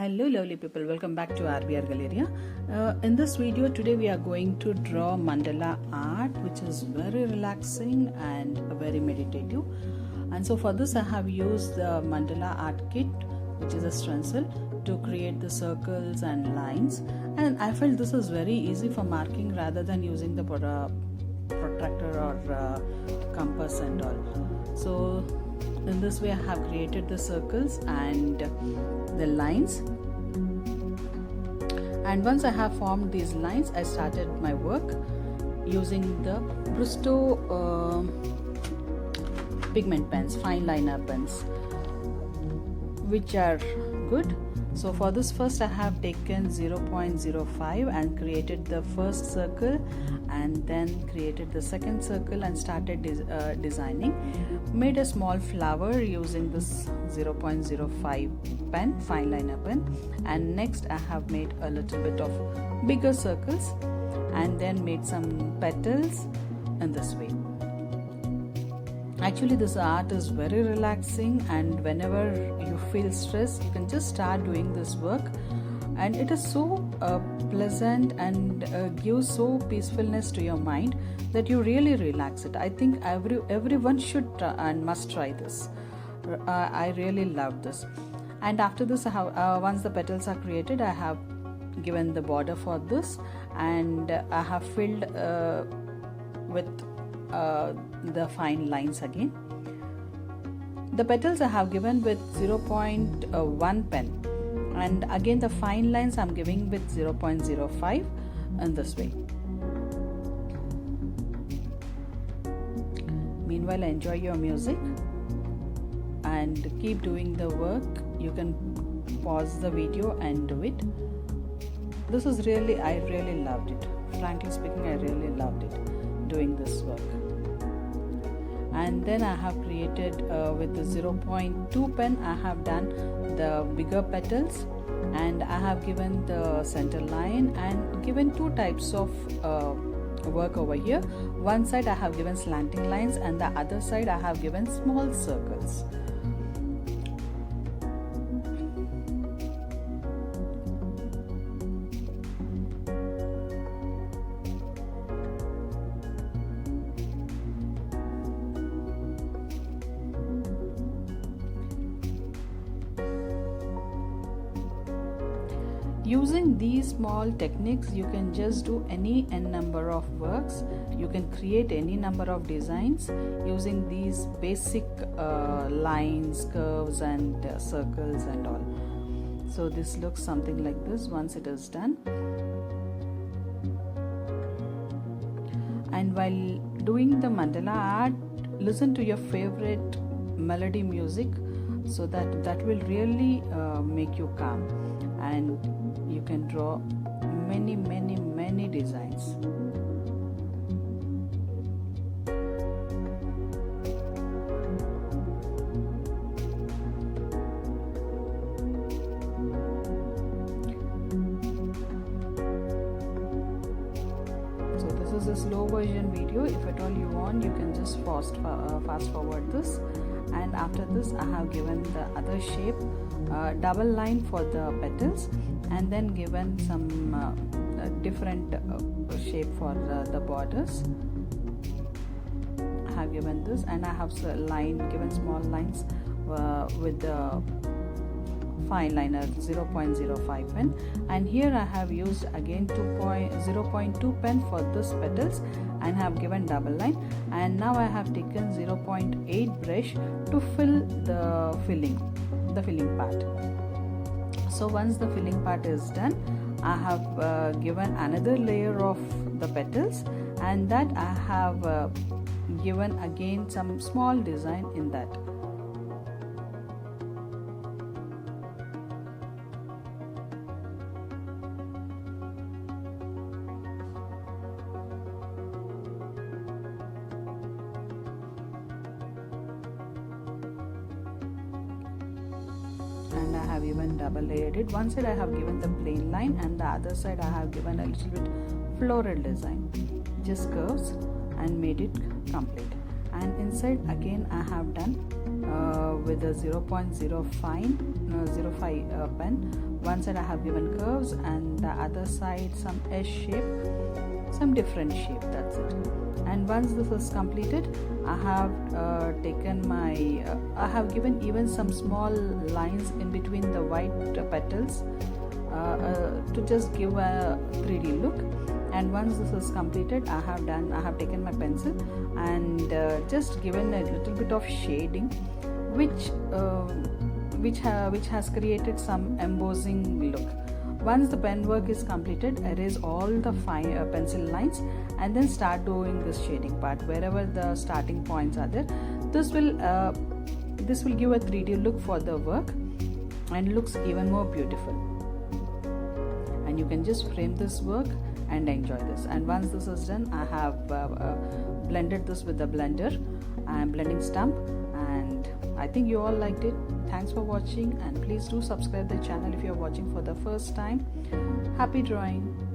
Hello lovely people, welcome back to RBR Galleria. In this video today we are going to draw mandala art, which is very relaxing and very meditative. And so for this I have used the mandala art kit, which is a stencil, to create the circles and lines. And I felt this is very easy for marking rather than using the protractor or compass and all. So in this way I have created the circles and the lines, and once I have formed these lines, I started my work using the Bristow pigment pens, fine liner pens, which are good. So for this, first I have taken 0.05 and created the first circle, and then created the second circle and started designing. Made a small flower using this 0.05 pen, fine liner pen, and next I have made a little bit of bigger circles and then made some petals in this way. Actually, this art is very relaxing, and whenever you feel stressed, you can just start doing this work, and it is so pleasant and gives so peacefulness to your mind that you really relax it. I think everyone should and must try this. I really love this. And after this, I have, once the petals are created, I have given the border for this, and I have filled with the fine lines again. The petals I have given with 0.1 pen, and again the fine lines I am giving with 0.05 in this way. Meanwhile, enjoy your music and keep doing the work. You can pause the video and do it. This is really, I really loved it. Frankly speaking, I really loved it, doing this work. And then I have created with the 0.2 pen, I have done the bigger petals, and I have given the center line and given two types of work over here. One side I have given slanting lines, and the other side I have given small circles. Using these small techniques, you can just do any n number of works. You can create any number of designs using these basic lines, curves and circles and all. So this looks something like this once it is done. And while doing the mandala art, listen to your favorite melody music, so that will really make you calm, and you can draw many designs. So this is a slow version video. If at all you want, you can just fast forward this. And after this, I have given the other shape, double line for the petals, and then given some different shape for the borders. I have given this, and I have given small lines with the fine liner 0.05 pen, and here I have used again 0.2 pen for this petals and have given double line. And now I have taken 0.8 brush to fill the filling part. So once the filling part is done, I have given another layer of the petals, and that I have given again some small design in that. And I have even double layered it. One side I have given the plain line, and the other side I have given a little bit floral design, just curves, and made it complete. And inside again I have done with a 0.05 pen. One side I have given curves and the other side some S shape, some different shape, that's it. And once this is completed, I have I have given even some small lines in between the white petals to just give a 3D look. And once this is completed, I have taken my pencil and just given a little bit of shading, which has created some embossing look. Once the pen work is completed, erase all the fine pencil lines and then start doing this shading part wherever the starting points are there. This will give a 3D look for the work and looks even more beautiful. And you can just frame this work and enjoy this. And once this is done, I have blended this with the blender. I am blending stump, and I think you all liked it. Thanks for watching, and please do subscribe the channel if you are watching for the first time. Happy drawing!